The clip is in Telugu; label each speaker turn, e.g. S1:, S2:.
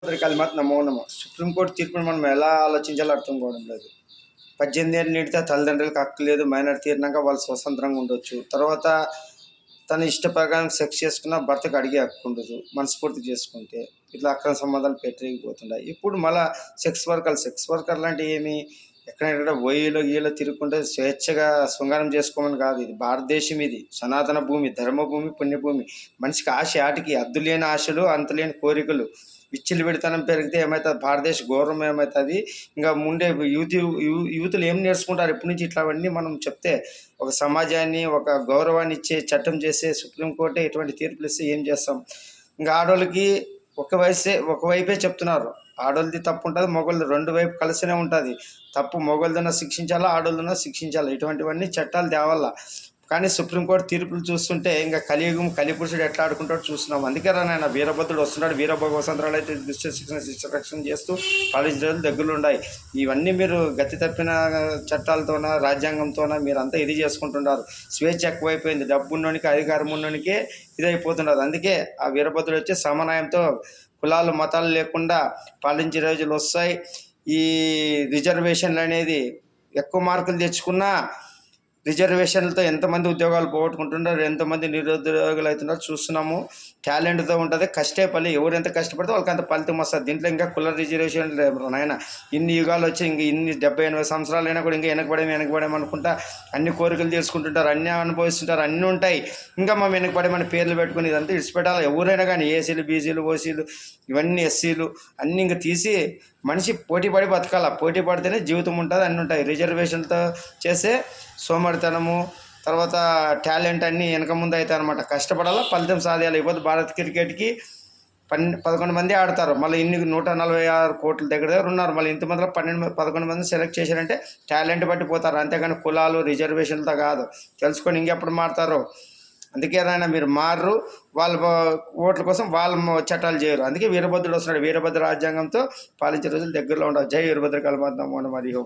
S1: కలిమాత్ నమో నమః. సుప్రీంకోర్టు తీర్పును మనం ఎలా ఆలోచించాలో అర్థం కావడం లేదు. 18 ఏళ్ళు నిండితే తల్లిదండ్రులకు హక్కు లేదు. మైనర్ తీరినాక వాళ్ళు స్వతంత్రంగా ఉండొచ్చు. తర్వాత తన ఇష్ట ప్రకారం సెక్స్ చేసుకున్న భర్తకు అడిగే హక్కు ఉండదు. మనస్ఫూర్తి చేసుకుంటే ఇట్లా అక్రమ సంబంధాలు పెట్టిపోతున్నాయి. ఇప్పుడు మళ్ళీ సెక్స్ వర్కర్లు అంటే ఏమి, ఎక్కడెక్కడ గీలో తిరుగుకుంటే స్వేచ్ఛగా శృంగారం చేసుకోమని కాదు. ఇది భారతదేశం, ఇది సనాతన భూమి, ధర్మభూమి, పుణ్యభూమి. మనిషికి ఆశ ఆటికి అద్దు లేని ఆశలు, అంతులేని కోరికలు. విచ్చిలు విడతనం పెరిగితే ఏమవుతుంది, భారతదేశ గౌరవం ఏమవుతుంది. ఇంకా ముందే యూతులు ఏం నేర్చుకుంటారు ఇప్పటి నుంచి ఇట్లావన్నీ మనం చెప్తే. ఒక సమాజాన్ని, ఒక గౌరవాన్ని ఇచ్చే చట్టం చేసే సుప్రీంకోర్టే ఇటువంటి తీర్పులు ఇస్తే ఏం చేస్తాం. ఇంకా ఆడవాళ్ళకి ఒకవైపే చెప్తున్నారు. ఆడవాళ్ళది తప్పు ఉంటుంది, మగవాళ్ళది రెండు వైపు కలిసినే ఉంటుంది. తప్పు మగవాళ్ళదన్నా శిక్షించాలా, ఆడవాళ్ళదన్నా శిక్షించాలా. ఇటువంటివన్నీ చట్టాలు తేవాలా. కానీ సుప్రీంకోర్టు తీర్పులు చూస్తుంటే ఇంకా కలిపురుషుడు ఎట్లా ఆడుకుంటాడో చూస్తున్నాం. అందుకే నాయన వీరభద్రుడు వస్తున్నాడు. వీరభోగ వసంతరాలు అయితే శిక్షణ చేస్తూ 15 రోజులు దగ్గరలో ఉన్నాయి. ఇవన్నీ మీరు గతి తప్పిన చట్టాలతోన, రాజ్యాంగంతోన మీరంతా ఇది చేసుకుంటున్నారు. స్వేచ్ఛ ఎక్కువైపోయింది. డబ్బు ఉన్నోనికి, అధికారం ఉన్నోనికి ఇదైపోతున్నారు. అందుకే ఆ వీరభద్రుడు వచ్చి సమన్వయంతో కులాలు మతాలు లేకుండా పాలించే రోజులు వస్తాయి. ఈ రిజర్వేషన్లు అనేది ఎక్కువ మార్కులు తెచ్చుకున్నా రిజర్వేషన్లతో ఎంతమంది ఉద్యోగాలు పోగొట్టుకుంటున్నారు, ఎంతమంది నిరుద్యోగులు అవుతున్నారు చూస్తున్నాము. టాలెంట్తో ఉంటుంది, కష్టే పని. ఎవరు ఎంత కష్టపడితే వాళ్ళకి అంత ఫలితం వస్తుంది. దీంట్లో ఇంకా కుల రిజర్వేషన్ నాయన ఇన్ని యుగాలు వచ్చి ఇంక ఇన్ని 70-80 సంవత్సరాలు అయినా కూడా ఇంకా వెనకబడేమనుకుంటా అన్ని కోరికలు తీసుకుంటుంటారు, అన్నీ అనుభవిస్తుంటారు, అన్నీ ఉంటాయి. ఇంకా మా వెనకబడేమని పేర్లు పెట్టుకుని ఇదంతా విడిచిపెట్టాలి. ఎవరైనా కానీ ఏసీలు, బీసీలు, ఓసీలు, ఇవన్నీ ఎస్సీలు అన్నీ ఇంకా తీసి మనిషి పోటీ పడి బతకాల. పోటీ పడితేనే జీవితం ఉంటుంది, అన్నీ ఉంటాయి. రిజర్వేషన్తో చేసే సోమరితనము, తర్వాత టాలెంట్ అన్నీ వెనక ముందు అవుతాయి అనమాట. కష్టపడాలా, ఫలితం సాధించాలి. ఇప్పుడు భారత్ క్రికెట్కి 11 మంది ఆడతారు. మళ్ళీ ఇన్ని 146 కోట్ల దగ్గర ఉన్నారు. మళ్ళీ ఇంతమందిలో 11 మంది సెలెక్ట్ చేశారంటే టాలెంట్ బట్టి పోతారు. అంతేగాని కులాలు రిజర్వేషన్లతో కాదు. తెలుసుకొని ఇంకెప్పుడు మారుతారు. అందుకే నాయన మీరు మారు. వాళ్ళ ఓట్ల కోసం వాళ్ళ చట్టాలు చేయరు. అందుకే వీరభద్రుడు వస్తున్నాడు. వీరభద్ర రాజ్యాంగంతో పాలించే రోజులు దగ్గరలో ఉండవు. జై వీరభద్ర కలమాత నమో నమః.